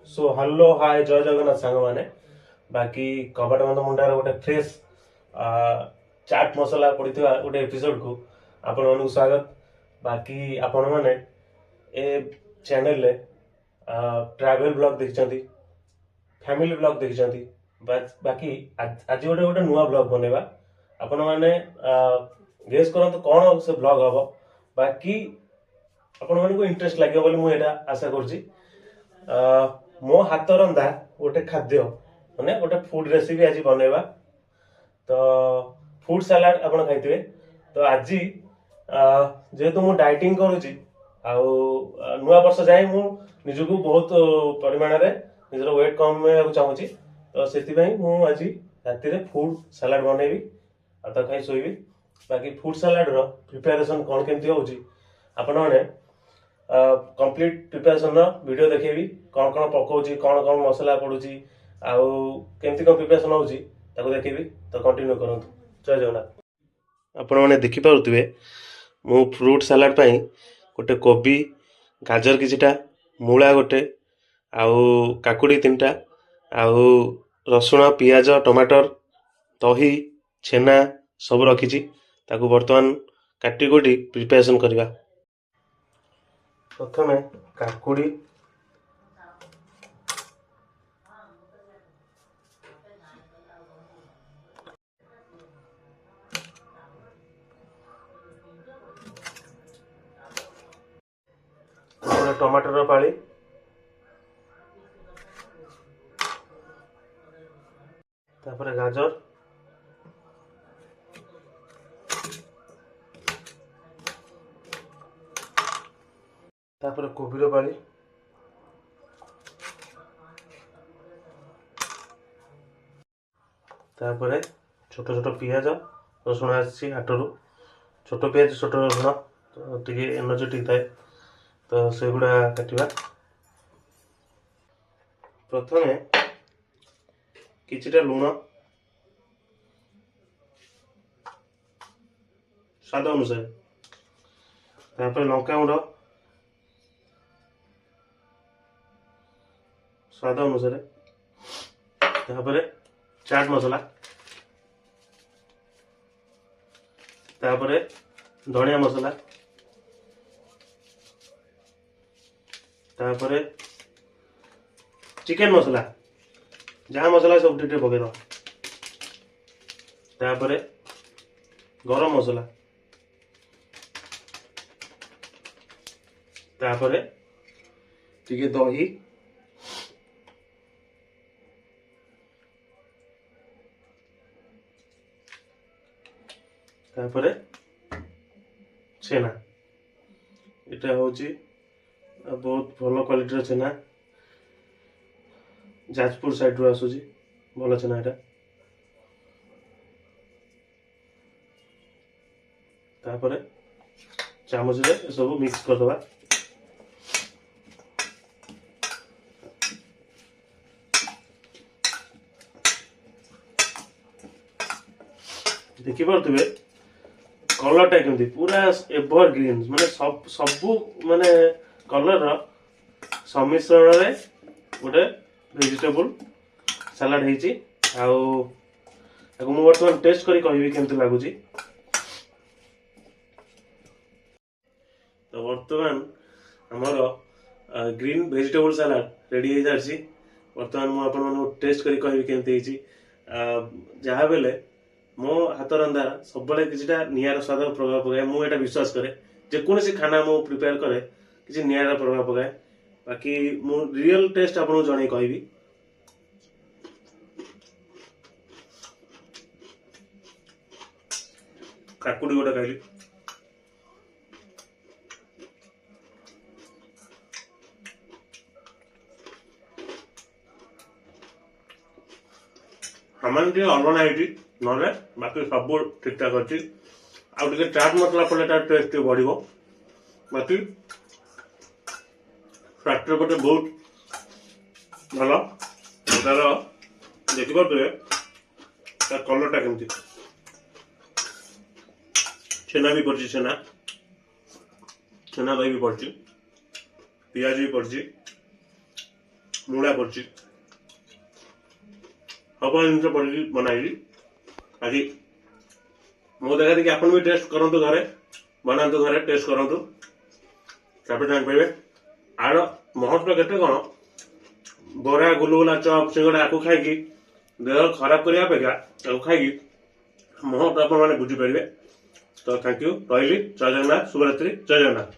सो hello hi जय जगन्नाथ सांग मैंने बाकी कबाट बंद मुंडार गोटे फ्रेश चाट मसला पड़ी गोटे एपिसोड को आपण मन स्वागत। बाकी आपण मैंने ए चैनल रे ट्रैवल ब्लॉग देखिछंती, फैमिली ब्लॉग देखिछंती। बाकी आज गोटे गोटे नुआ ब्लॉग बनेबा आपण मैंने गेस करंतु कोन से ब्लॉग हबो। बाकी आपण मन को इंटरेस्ट लागे बोली मु एटा आशा करछि। मो हाथ रंधा गोटे खाद्य माने गोटे फूड रेसिपी आज बनेबा। तो फूड सलाड आपण खाइथिबे। तो आज जेहेतु मु डाइटिंग करूची आउ नुआ वर्ष जाए मु निजको बहुत परिमाण रे निजर वेट कम चाहूची। तो सेति पई मु आज राति रे फूड सलाड बनेबी आ तो खाई सोइबी। बाकी फूड सलाड रो प्रिपरेशन कोन केमती होउची आपण माने कंप्लीट प्रिपरेशन वीडियो देखेबी कौन कौन पकाउची कौन कौन मसला पड़ुची आउ केमती कौन प्रिपरेशन होउची ताको देखेबी। तो कंटिन्यू करंतु। जय जगन्नाथ। आपण माने देखि पारुतबे मु फ्रूट सलाड पई गोटे कोबी गाजर किछिटा मूला गोटे आउ काकुडी तीनटा आउ रसुण पियाज टमाटर दही छेना सब रखिची। ताको वर्तमान काटी कोटी प्रिपरेशन करबा। प्रथमे काकुड़ी टमाटर पाली तापर गाजर तापर कोबी पाली तापर छोट छोट पियाज रसुण आसी हाटरू छोट पियाज छोट रसुण तो टे एनर्जेटिक थाए। तो से गुड़ा काटिबा। प्रथमे किछिटा लुण स्वाद अनुसार तापर लंका गुंड स्वाद अनुसार तापर चाट मसला तापर धनिया मसला तापर चिकन मसला जहाँ मसला सब टे पकड़ तापर गरम मसला तापर टिके दही तापर छेना एटा होची बहुत भल क्वालिटी छेना जाजपुर साइड रू आसुची भल छेना एटा। तापर चामच रे सब मिक्स कर दबा। देखि पारथुबे कलर टा केमती पूरा एवर ग्रीन माने सबु माने कलर रो सम्मिश्रण रे गोटे वेजिटेबल सलाड हेची। आउ ताको मु वर्तमान टेस्ट करी कहबी केमती लागुची। तो वर्तमान हमर ग्रीन वेजिटेबल सलाड रेडी हे जारसी। वर्तमान मु आपन माने टेस्ट करी कहबी केमती हेची। जहा बेले मो हाथ रंधा सब किसी निआर स्वाद प्रभाव पकाए मु एटा विश्वास करे जेकोसी खाना मु प्रिपेयर करे किसी निआर प्रभाव पकाए। बाकी मु रियल टेस्ट आपको जन कहबी। काकुडी गोटे खाइली हमारे टे अलना है ना बाकी सब ठीक ठाक अच्छी आउ टे चाट मसला पड़े तार टेस्ट बढ़। बाकी फैक्ट्री पटे बहुत भल तार देखिए तार कलरटा केमती छेना भी पड़ी छेना छेना दही भी पड़ी पियाज भी पड़ी ମୁଳା ପଡିଛି, ସବୁ ଜିନିଷ ପଡିକି ବନାଇଲି। ଆଜି ମୋ ଦେଖା ଦେଖି ଆପଣ ବି ଟେଷ୍ଟ କରନ୍ତୁ, ଘରେ ବନାନ୍ତୁ, ଘରେ ଟେଷ୍ଟ କରନ୍ତୁ, ତାପରେ ଜାଣିପାରିବେ ଆର ମହତ୍ଵ କେତେ କଣ। ବରା, ଗୁଲୁଗୁଲା, ଚପ୍, ସିଙ୍ଗଡ଼ା ଆକୁ ଖାଇକି ଦେହ ଖରାପ କରିବା ଅପେକ୍ଷା ତାକୁ ଖାଇକି ମହତ୍ଵ ଆପଣ ମାନେ ବୁଝିପାରିବେ। ତ ଥ୍ୟାଙ୍କ ୟୁ, ରହିଲି। ଜୟ ଜଗନ୍ନାଥ, ଶୁଭରାତ୍ରି, ଜୟ ଜଗନ୍ନାଥ।